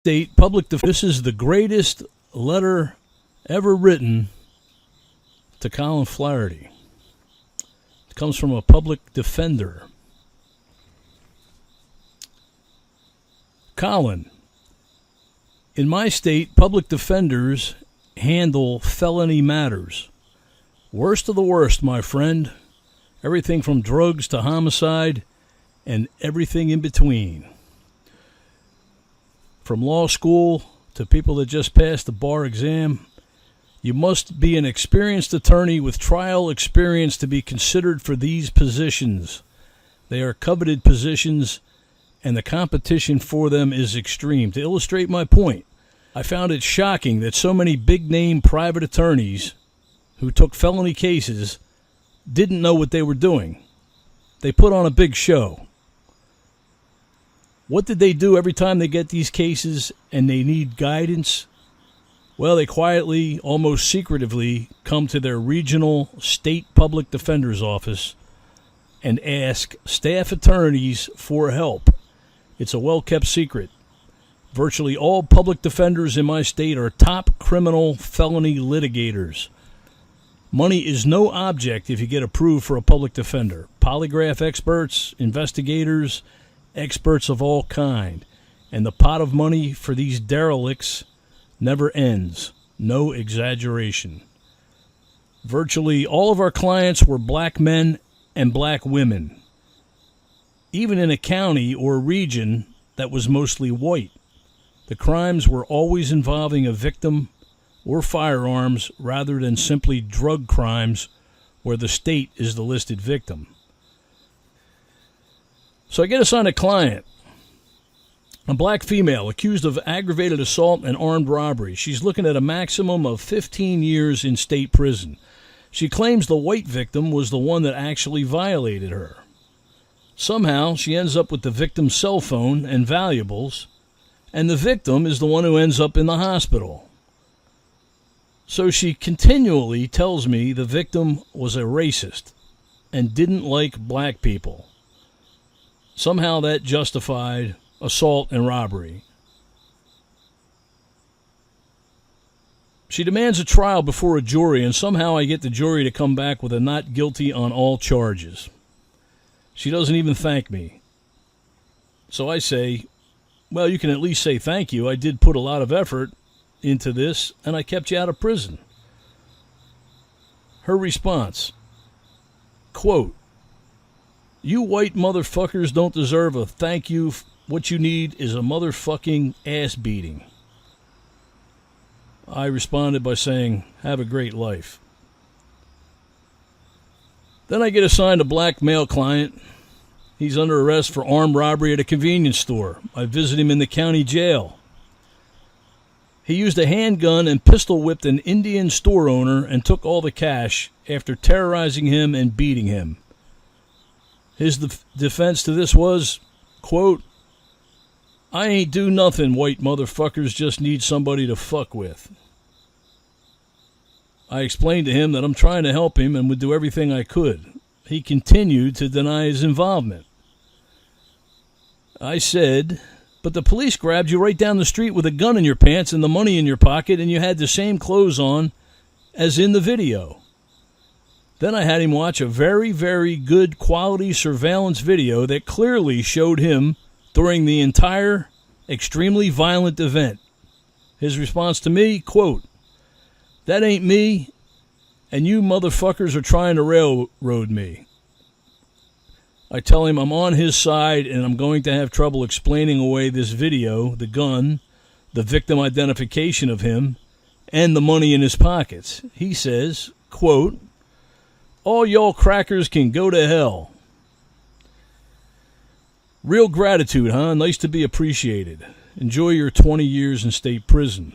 State public. This is the greatest letter ever written to Colin Flaherty. It comes from a public defender. Colin, in my state, public defenders handle felony matters. Worst of the worst, my friend. Everything from drugs to homicide and everything in between. From law school to people that just passed the bar exam, you must be an experienced attorney with trial experience to be considered for these positions. They are coveted positions, and the competition for them is extreme. To illustrate my point, I found it shocking that so many big-name private attorneys who took felony cases didn't know what they were doing. They put on a big show. What did they do every time they get these cases and they need guidance? Well, they quietly, almost secretively, come to their regional state public defender's office and ask staff attorneys for help. It's a well-kept secret. Virtually all public defenders in my state are top criminal felony litigators. Money is no object if you get approved for a public defender. Polygraph experts, investigators, experts of all kind, and the pot of money for these derelicts never ends. No exaggeration. Virtually all of our clients were black men and black women, even in a county or region that was mostly white. The crimes were always involving a victim or firearms rather than simply drug crimes where the state is the listed victim. So I get assigned a client, a black female accused of aggravated assault and armed robbery. She's looking at a maximum of 15 years in state prison. She claims the white victim was the one that actually violated her. Somehow, she ends up with the victim's cell phone and valuables, and the victim is the one who ends up in the hospital. So she continually tells me the victim was a racist and didn't like black people. Somehow that justified assault and robbery. She demands a trial before a jury, and somehow I get the jury to come back with a not guilty on all charges. She doesn't even thank me. So I say, well, you can at least say thank you. I did put a lot of effort into this, and I kept you out of prison. Her response, quote, "You white motherfuckers don't deserve a thank you. What you need is a motherfucking ass beating." I responded by saying, have a great life. Then I get assigned a black male client. He's under arrest for armed robbery at a convenience store. I visit him in the county jail. He used a handgun and pistol whipped an Indian store owner and took all the cash after terrorizing him and beating him. His defense to this was, quote, "I ain't do nothing, white motherfuckers just need somebody to fuck with." I explained to him that I'm trying to help him and would do everything I could. He continued to deny his involvement. I said, "But the police grabbed you right down the street with a gun in your pants and the money in your pocket, and you had the same clothes on as in the video." Then I had him watch a very, very good quality surveillance video that clearly showed him during the entire extremely violent event. His response to me, quote, "That ain't me, and you motherfuckers are trying to railroad me." I tell him I'm on his side and I'm going to have trouble explaining away this video, the gun, the victim identification of him, and the money in his pockets. He says, quote, "All y'all crackers can go to hell." Real gratitude, huh? Nice to be appreciated. Enjoy your 20 years in state prison.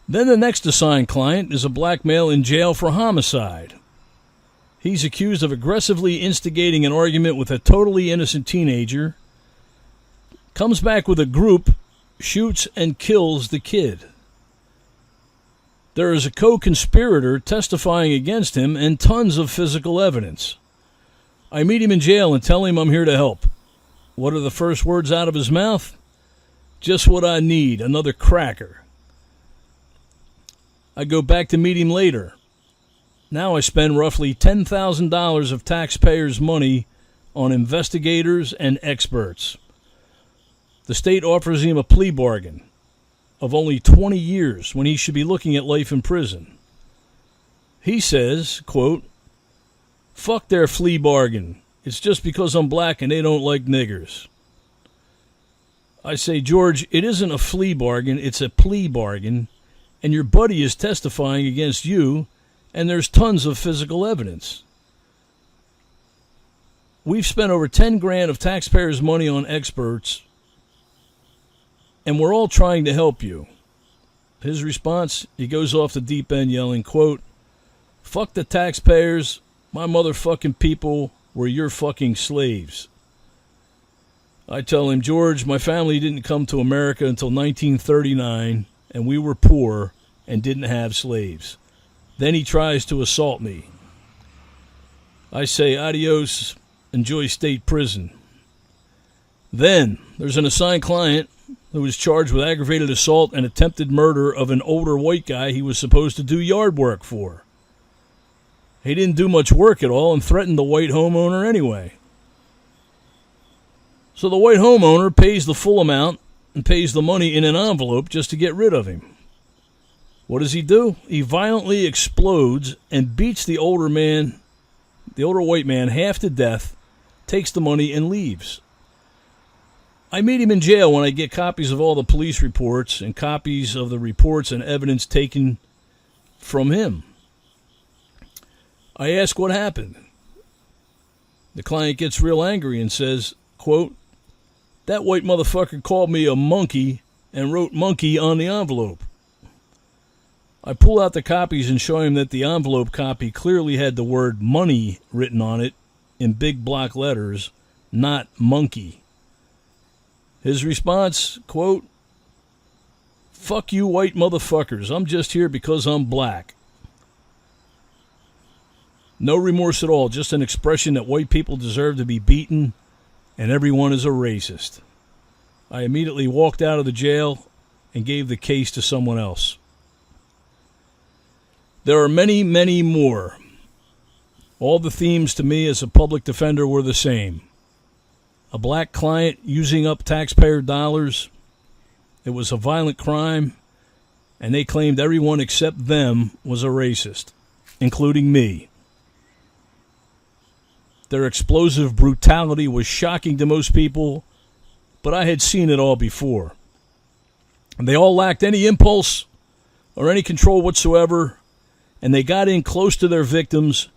Then the next assigned client is a black male in jail for homicide. He's accused of aggressively instigating an argument with a totally innocent teenager, comes back with a group, shoots and kills the kid. There is a co-conspirator testifying against him and tons of physical evidence. I meet him in jail and tell him I'm here to help. What are the first words out of his mouth? Just what I need, another cracker. I go back to meet him later. Now I spend roughly $10,000 of taxpayers' money on investigators and experts. The state offers him a plea bargain of only 20 years when he should be looking at life in prison. He says, quote, "Fuck their flea bargain. It's just because I'm black and they don't like niggers." I say, George, it isn't a flea bargain, it's a plea bargain, and your buddy is testifying against you, and there's tons of physical evidence. We've spent over 10 grand of taxpayers' money on experts, and we're all trying to help you. His response, he goes off the deep end yelling, quote, "Fuck the taxpayers, my motherfucking people were your fucking slaves." I tell him, George, my family didn't come to America until 1939, and we were poor and didn't have slaves. Then he tries to assault me. I say, adios, enjoy state prison. Then there's an assigned client who was charged with aggravated assault and attempted murder of an older white guy he was supposed to do yard work for. He didn't do much work at all and threatened the white homeowner anyway. So the white homeowner pays the full amount and pays the money in an envelope just to get rid of him. What does he do? He violently explodes and beats the older white man, half to death, takes the money and leaves. I meet him in jail when I get copies of all the police reports and copies of the reports and evidence taken from him. I ask what happened. The client gets real angry and says, quote, "That white motherfucker called me a monkey and wrote monkey on the envelope." I pull out the copies and show him that the envelope copy clearly had the word money written on it in big block letters, not monkey. His response, quote, "Fuck you white motherfuckers. I'm just here because I'm black." No remorse at all, just an expression that white people deserve to be beaten and everyone is a racist. I immediately walked out of the jail and gave the case to someone else. There are many, many more. All the themes to me as a public defender were the same. A black client using up taxpayer dollars. It was a violent crime, and they claimed everyone except them was a racist, including me. Their explosive brutality was shocking to most people, but I had seen it all before. And they all lacked any impulse or any control whatsoever, and they got in close to their victims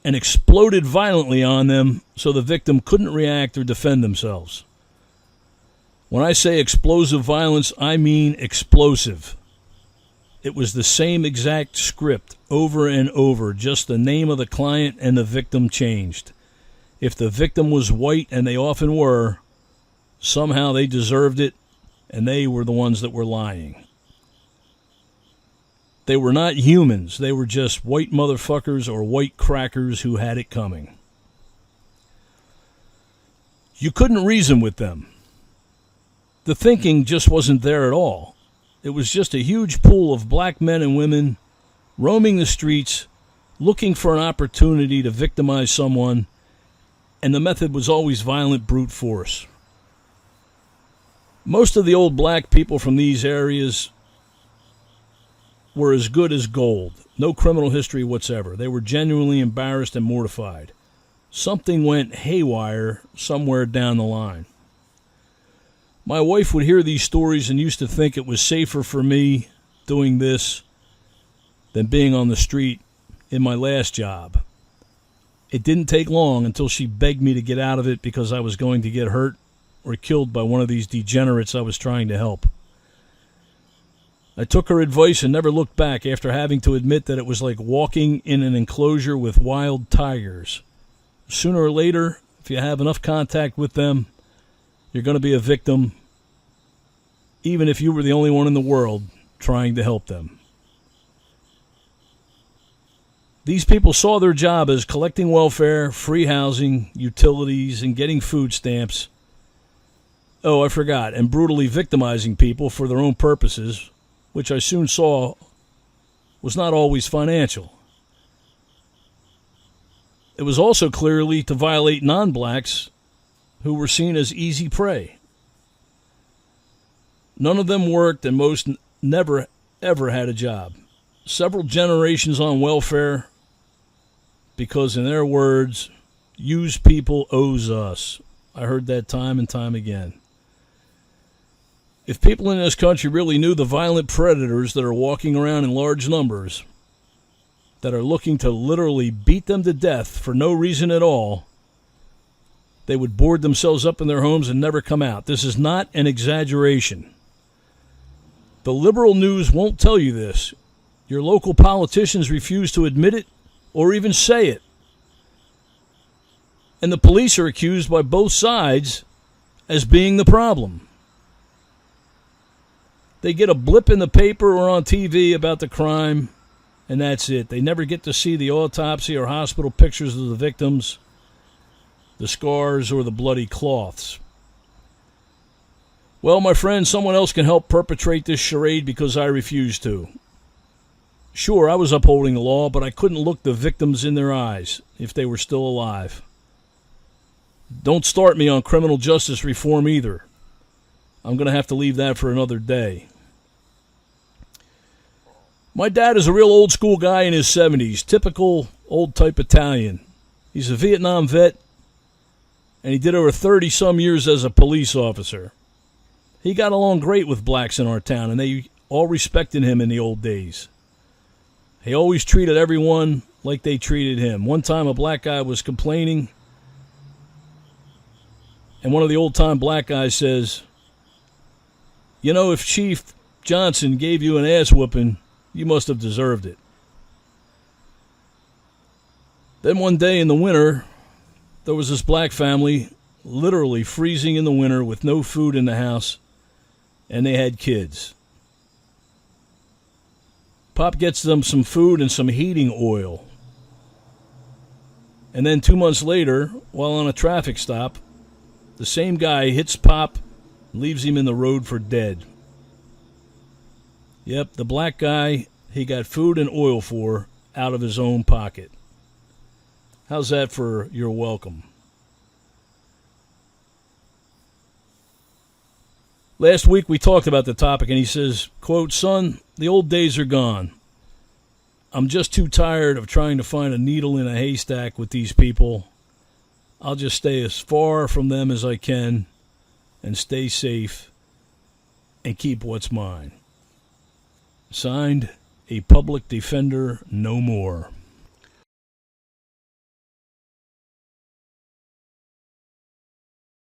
and exploded violently on them so the victim couldn't react or defend themselves. When I say explosive violence, I mean explosive. It was the same exact script over and over, just the name of the client and the victim changed. If the victim was white, and they often were, somehow they deserved it, and they were the ones that were lying. They were not humans. They were just white motherfuckers or white crackers who had it coming. You couldn't reason with them. The thinking just wasn't there at all. It was just a huge pool of black men and women roaming the streets, looking for an opportunity to victimize someone, and the method was always violent brute force. Most of the old black people from these areas were as good as gold. No criminal history whatsoever. They were genuinely embarrassed and mortified. Something went haywire somewhere down the line. My wife would hear these stories and used to think it was safer for me doing this than being on the street in my last job. It didn't take long until she begged me to get out of it because I was going to get hurt or killed by one of these degenerates I was trying to help. I took her advice and never looked back after having to admit that it was like walking in an enclosure with wild tigers. Sooner or later, if you have enough contact with them, you're going to be a victim, even if you were the only one in the world trying to help them. These people saw their job as collecting welfare, free housing, utilities, and getting food stamps. Oh, I forgot. And brutally victimizing people for their own purposes, which I soon saw was not always financial. It was also clearly to violate non-blacks who were seen as easy prey. None of them worked, and most never, ever had a job. Several generations on welfare because, in their words, used people owes us. I heard that time and time again. If people in this country really knew the violent predators that are walking around in large numbers, that are looking to literally beat them to death for no reason at all, they would board themselves up in their homes and never come out. This is not an exaggeration. The liberal news won't tell you this. Your local politicians refuse to admit it or even say it. And the police are accused by both sides as being the problem. They get a blip in the paper or on TV about the crime, and that's it. They never get to see the autopsy or hospital pictures of the victims, the scars, or the bloody cloths. Well, my friend, someone else can help perpetrate this charade because I refuse to. Sure, I was upholding the law, but I couldn't look the victims in their eyes if they were still alive. Don't start me on criminal justice reform either. I'm going to have to leave that for another day. My dad is a real old school guy in his 70s, typical old type Italian. He's a Vietnam vet, and he did over 30-some years as a police officer. He got along great with blacks in our town, and they all respected him in the old days. He always treated everyone like they treated him. One time a black guy was complaining, and one of the old-time black guys says, "You know, if Chief Johnson gave you an ass-whooping, you must have deserved it." Then one day in the winter, there was this black family literally freezing in the winter with no food in the house, and they had kids. Pop gets them some food and some heating oil. And then 2 months later, while on a traffic stop, the same guy hits Pop and leaves him in the road for dead. Yep, the black guy he got food and oil for out of his own pocket. How's that for your welcome? Last week we talked about the topic, and he says, quote, "Son, the old days are gone. I'm just too tired of trying to find a needle in a haystack with these people. I'll just stay as far from them as I can and stay safe and keep what's mine." Signed, a public defender no more.